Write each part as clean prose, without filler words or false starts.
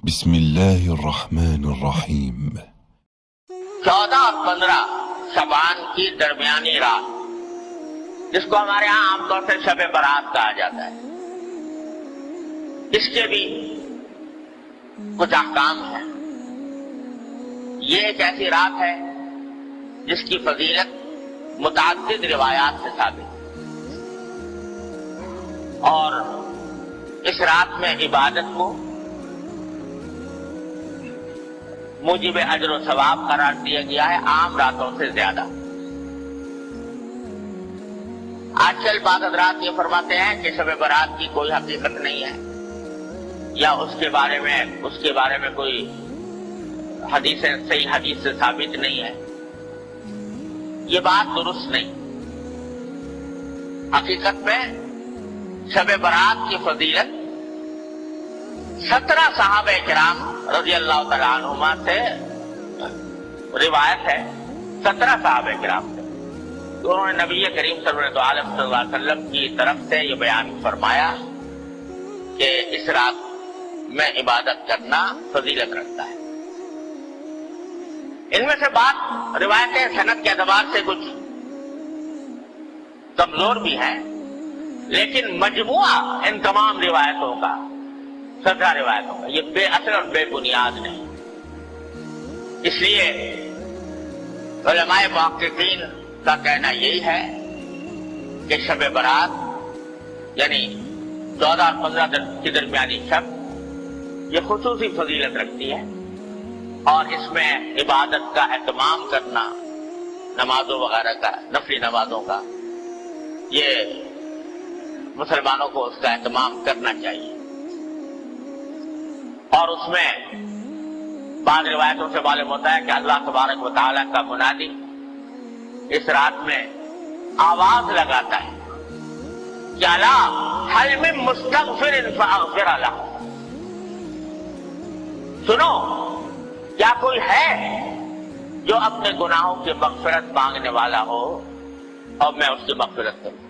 بسم اللہ الرحمن الرحیم۔ 14 اور 15 شعبان کی درمیانی رات، جس کو ہمارے ہاں عام طور سے شب برات کہا جاتا ہے، اس کے بھی کچھ احکام ہیں۔ یہ ایک ایسی رات ہے جس کی فضیلت متعدد روایات سے ثابت ہے، اور اس رات میں عبادت کو موجب اجر و ثواب قرار دیا گیا ہے عام راتوں سے زیادہ۔ آج کل بعض حضرات یہ فرماتے ہیں کہ شب برات کی کوئی حقیقت نہیں ہے، یا اس کے بارے میں کوئی صحیح حدیث سے ثابت نہیں ہے۔ یہ بات درست نہیں۔ حقیقت میں شب برات کی فضیلت 17 صحابہ کرام رضی اللہ تعالیٰ عنہما سے روایت ہے۔ 17 صحابہ کرام سے انہوں نے نبی کریم صلی اللہ علیہ وسلم کی طرف سے یہ بیان فرمایا کہ اس رات میں عبادت کرنا فضیلت رکھتا ہے۔ ان میں سے بات روایتیں سند کے اعتبار سے کچھ کمزور بھی ہیں، لیکن مجموعہ ان تمام روایتوں کا 17 روایتوں کا یہ بے اثر اور بے بنیاد نہیں۔ اس لیے علماء محققین کا کہنا یہی ہے کہ شب برات یعنی 14 اور 15 کی درمیانی شب یہ خصوصی فضیلت رکھتی ہے، اور اس میں عبادت کا اہتمام کرنا، نمازوں وغیرہ کا، نفلی نمازوں کا، یہ مسلمانوں کو اس کا اہتمام کرنا چاہیے۔ اور اس میں بعض روایتوں سے معلوم ہوتا ہے کہ اللہ تبارک و تعالیٰ کا منادی اس رات میں آواز لگاتا ہے کہ الا هل من مستغفر فاغفر له، سنو کیا کوئی ہے جو اپنے گناہوں کی مغفرت مانگنے والا ہو اور میں اس کی مغفرت کروں۔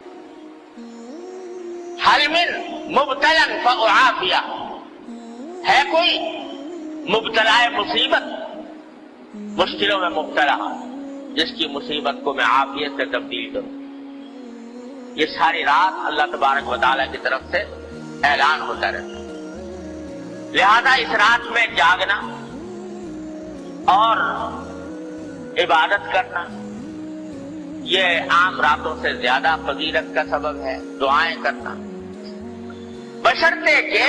هل من مبتلا فاعافیہ، ہے کوئی مبتلا مصیبت، مشکلوں میں مبتلا، جس کی مصیبت کو میں عافیت سے تبدیل کروں۔ یہ ساری رات اللہ تبارک و تعالیٰ کی طرف سے اعلان ہوتا رہتا ہے۔ لہذا اس رات میں جاگنا اور عبادت کرنا یہ عام راتوں سے زیادہ فضیلت کا سبب ہے۔ دعائیں کرنا بشرطے کہ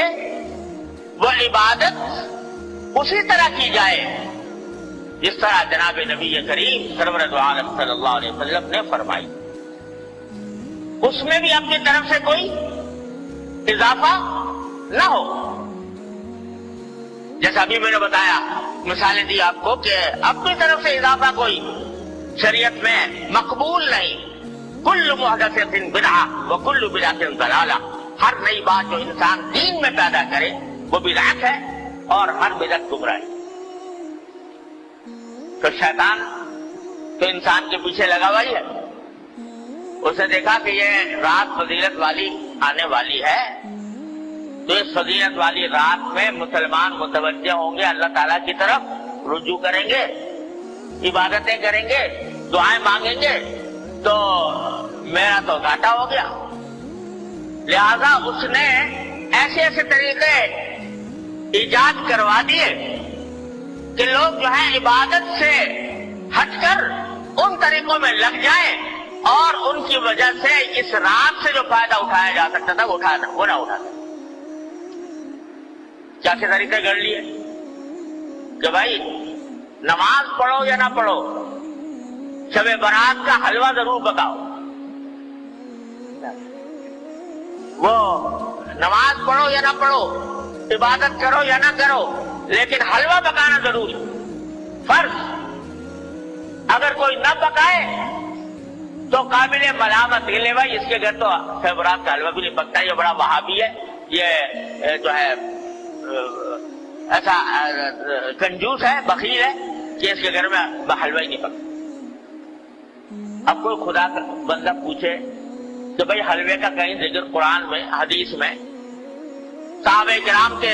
وہ عبادت اسی طرح کی جائے جس طرح جناب نبی کریم سرور دو عالم صلی اللہ علیہ وسلم نے فرمائی، اس میں بھی اپنی طرف سے کوئی اضافہ نہ ہو۔ جیسا ابھی میں نے بتایا، مثالیں دی آپ کو کہ اپنی طرف سے اضافہ کوئی شریعت میں مقبول نہیں۔ کل محدثۃ بدعہ وکل بدعۃ ضلالہ، ہر نئی بات جو انسان دین میں پیدا کرے وہ بدعت ہے، اور ہر بدعت گمراہی۔ تو شیطان تو انسان کے پیچھے لگا ہوا ہی ہے۔ اس نے دیکھا کہ یہ رات فضیلت والی آنے والی ہے، تو اس فضیلت والی رات میں مسلمان متوجہ ہوں گے، اللہ تعالیٰ کی طرف رجوع کریں گے، عبادتیں کریں گے، دعائیں مانگیں گے، تو میرا تو گھاٹا ہو گیا۔ لہذا اس نے ایسے ایسے طریقے ایجاد کروا دیے کہ لوگ جو ہے عبادت سے ہٹ کر ان طریقوں میں لگ جائیں، اور ان کی وجہ سے اس رات سے جو فائدہ اٹھایا جا سکتا تھا وہ نہ اٹھا سکتا۔ کیا کے طریقے گڑھ لیے کہ بھائی نماز پڑھو یا نہ پڑھو، شب برات کا حلوہ ضرور پکاؤ۔ وہ نماز پڑھو یا نہ پڑھو، عبادت کرو یا نہ کرو، لیکن حلوہ پکانا ضروری فرض۔ اگر کوئی نہ پکائے تو قابل ملامت، کہ لے بھائی اس کے گھر تو شب برات کا حلوہ بھی نہیں پکتا، یہ بڑا وہابی ہے، یہ جو ہے ایسا کنجوس ہے، بخیل ہے کہ اس کے گھر میں حلوہ ہی نہیں پکتا۔ اب کوئی خدا کا بندہ پوچھے کہ بھئی حلوے کا کہیں ذکر قرآن میں، حدیث میں، صحابہ کرام کے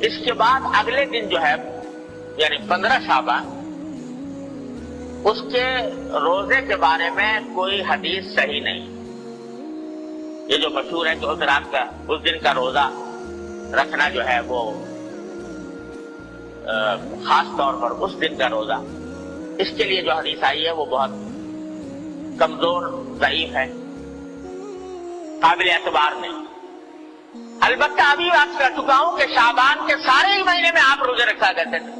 اس کے بعد اگلے دن جو ہے یعنی 15 شعبان، اس کے روزے کے بارے میں کوئی حدیث صحیح نہیں۔ یہ جو مشہور ہے کہ اس رات کا اس دن کا روزہ رکھنا جو ہے وہ خاص طور پر اس دن کا روزہ، اس کے لیے جو حدیث آئی ہے وہ بہت کمزور ضعیف ہے، قابل اعتبار نہیں۔ البتہ ابھی بات کر چکا ہوں کہ شعبان کے سارے ہی مہینے میں آپ روزے رکھا کرتے تھے،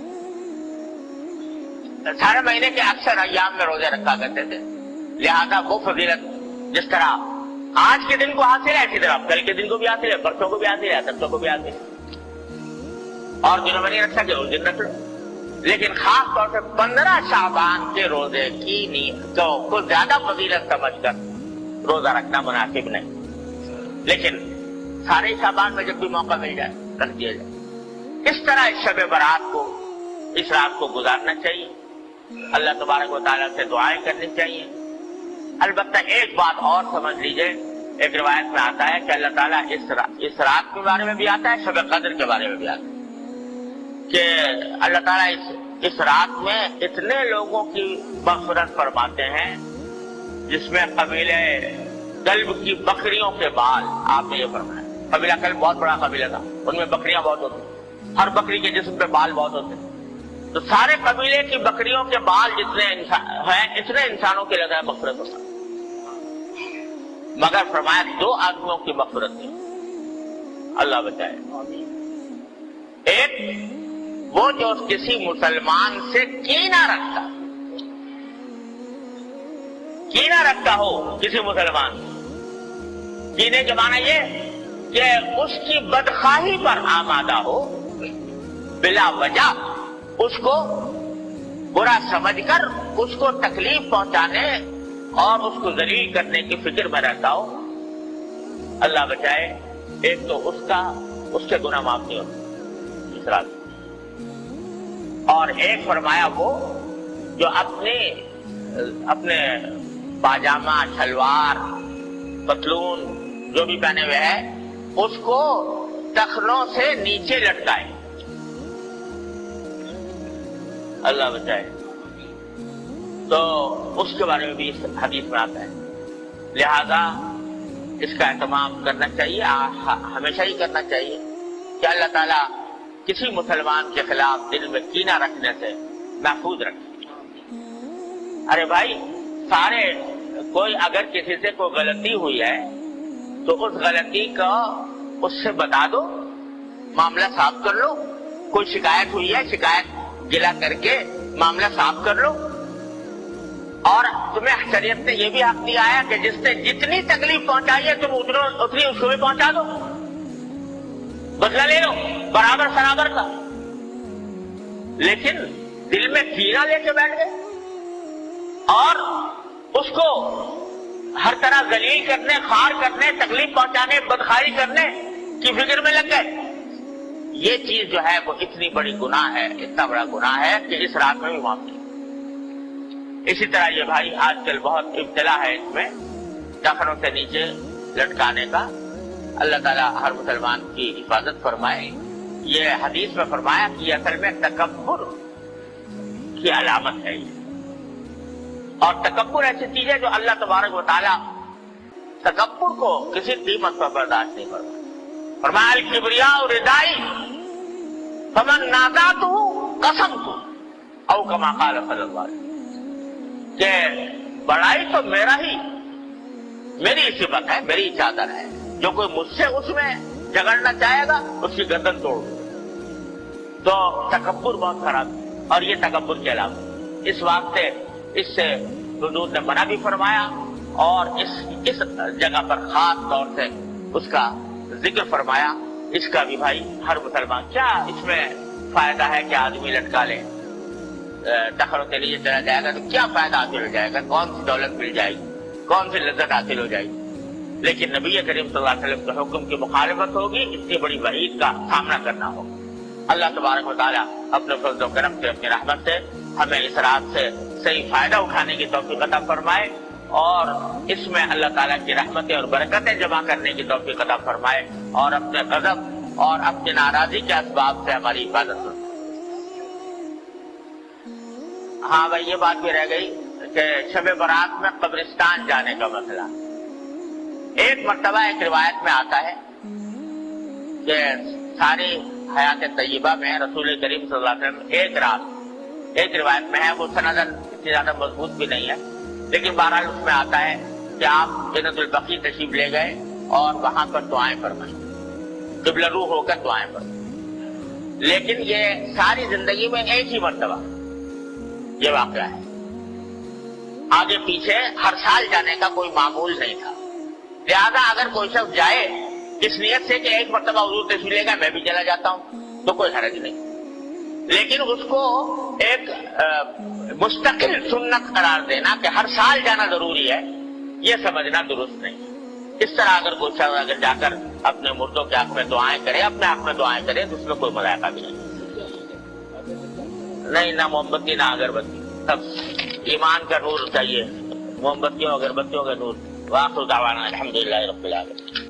سارے مہینے کے اکثر ایام میں روزے رکھا کرتے تھے، لہذا وہ فضیلت جس طرح آج کے دن کو حاصل ہے اسی طرح کل کے دن کو بھی حاصل ہے، پرسوں کو بھی حاصل ہے، سبتوں کو بھی حاصل ہے، اور دنوں میں نہیں رکھ سکے اس دن رکھ لو۔ لیکن خاص طور سے 15 شعبان کے روزے کی نیت کو زیادہ فضیلت سمجھ کر روزہ رکھنا مناسب نہیں، لیکن سارے شعبان میں جب بھی موقع مل جائے رکھ دیا جائے۔ اس طرح اس شب برات کو، اس رات کو گزارنا چاہیے، اللہ تبارک و تعالیٰ سے دعائیں کرنی چاہیے۔ البتہ ایک بات اور سمجھ لیجئے، ایک روایت میں آتا ہے کہ اللہ تعالیٰ اس رات کے بارے میں بھی آتا ہے، شب قدر کے بارے میں بھی آتا ہے کہ اللہ تعالیٰ اس رات میں اتنے لوگوں کی مغفرت فرماتے ہیں جس میں قبیلہ کلب کی بکریوں کے بال، آپ نے یہ فرمایا، قبیلہ کلب بہت بڑا قبیلہ تھا، ان میں بکریاں بہت ہوتی، ہر بکری کے جسم پہ بال بہت ہوتے، تو سارے قبیلے کی بکریوں کے بال جتنے ہیں اتنے انسانوں کے لگا مغفرت ہوتا، مگر فرمایا 2 آدمیوں کی مغفرت نہیں، اللہ بچائے۔ ایک وہ جو کسی مسلمان سے کینہ رکھتا ہو، کسی مسلمان کینے کے معنی یہ کہ اس کی بدخواہی پر آمادہ ہو، بلا وجہ اس کو برا سمجھ کر اس کو تکلیف پہنچانے اور اس کو ذلیل کرنے کی فکر میں رہتا ہو، اللہ بچائے۔ ایک تو اس کے گناہ معاف نہیں ہوتے اس رات، اور ایک فرمایا وہ جو اپنے پاجامہ، شلوار، پتلون جو بھی پہنے ہوئے ہے اس کو ٹخنوں سے نیچے لٹکائے، اللہ بچائے، تو اس کے بارے میں بھی اس حدیث میں آتا ہے۔ لہذا اس کا اہتمام کرنا چاہیے، ہمیشہ ہی کرنا چاہیے کہ اللہ تعالیٰ کسی مسلمان کے خلاف دل میں کینہ رکھنے سے محفوظ رکھے۔ ارے بھائی، کوئی اگر کسی سے کوئی غلطی ہوئی ہے تو اس غلطی کا اس سے بتا دو، معاملہ صاف کر لو، کوئی شکایت ہوئی ہے شکایت گلا کر کے معاملہ صاف کر لو، اور تمہیں شریعت نے یہ بھی حق دیا ہے کہ جس نے جتنی تکلیف پہنچائی ہے تم اتنی اس کو بھی پہنچا دو، بدلہ لے لو برابر برابر کا۔ لیکن دل میں کینہ لے کے بیٹھ گئے اور اس کو ہر طرح ذلیل کرنے، خار کرنے، تکلیف پہنچانے، بدخاری کرنے کی فکر میں لگ گئے، یہ چیز جو ہے وہ اتنی بڑی گناہ ہے، اتنا بڑا گناہ ہے کہ اس رات میں بھی معاف نہیں۔ اسی طرح یہ بھائی آج کل بہت ابتلا ہے اس میں ٹخنوں سے نیچے لٹکانے کا، اللہ تعالیٰ ہر مسلمان کی حفاظت فرمائے۔ یہ حدیث میں فرمایا کہ اصل میں تکبر کی علامت ہے یہ، اور تکبر ایسی چیز ہے جو اللہ تبارک و تعالیٰ تکبر کو کسی قیمت پر برداشت نہیں کرتا۔ فرمایا الکبریاء ردائی فمن نازعتہ قسمت، او کما قال صلی اللہ علیہ وسلم، کہ بڑائی تو میری صفت ہے، میری چادر ہے، جو کوئی مجھ سے اس میں جھگڑنا چاہے گا اس کی گردن توڑ دو۔ تو تکبر بہت خراب ہے اور یہ تکبر کے علامت، اس واسطے اس سے حضور نے منع بھی فرمایا، اور اس جگہ پر خاص طور سے اس کا ذکر فرمایا۔ اس کا بھی بھائی ہر مسلمان، کیا اس میں فائدہ ہے کہ آدمی لٹکا لے، ٹخنوں کے لیے چلا جائے گا تو کیا فائدہ حاصل ہو جائے گا، کون سی دولت مل جائے گی، کون سی لذت حاصل ہو جائے گی؟ لیکن نبی کریم صلی اللہ علیہ وسلم کے حکم کی مخالفت ہوگی، اتنی بڑی وعید کا سامنا کرنا ہوگا۔ اللہ تبارک و تعالیٰ اپنے فضل و کرم سے، اپنی رحمت سے ہمیں اس رات سے صحیح فائدہ اٹھانے کی توفیق عطا فرمائے، اور اس میں اللہ تعالیٰ کی رحمتیں اور برکتیں جمع کرنے کی توفیق عطا فرمائے، اور اپنے غضب اور اپنی ناراضی کے اسباب سے ہماری حفاظت کرو۔ ہاں بھائی، یہ بات بھی رہ گئی کہ شب برات میں قبرستان جانے کا مسئلہ۔ ایک مرتبہ ایک روایت میں آتا ہے کہ ساری حیات طیبہ میں رسول کریم صلی اللہ علیہ وسلم ایک رات، ایک روایت میں ہے، وہ سندن اتنی زیادہ مضبوط بھی نہیں ہے، لیکن بہرحال اس میں آتا ہے کہ آپ جنت البقیع تشریف لے گئے اور وہاں پر دعائیں فرمائیں، قبلہ رو ہو کر دعائیں فرمائیں۔ لیکن یہ ساری زندگی میں ایک ہی مرتبہ یہ واقعہ ہے، آگے پیچھے ہر سال جانے کا کوئی معمول نہیں تھا۔ لہذا اگر کوئی شخص جائے اس نیت سے کہ ایک مرتبہ حضور تشریف لے گا میں بھی چلا جاتا ہوں تو کوئی حرج نہیں، لیکن اس کو ایک مستقل سنت قرار دینا کہ ہر سال جانا ضروری ہے، یہ سمجھنا درست نہیں۔ اس طرح اگر کوئی شخص اگر جا کر اپنے مردوں کے حق میں دعائیں کرے، اپنے حق میں دعائیں کرے تو اس میں کوئی مذائقہ بھی نہیں، نہ موم بتی نہ اگربتی، سب ایمان کا نور چاہیے، موم بتیوں اگربتیوں کا نور۔ وآخر دعوانا الحمدللہ رب العالمین۔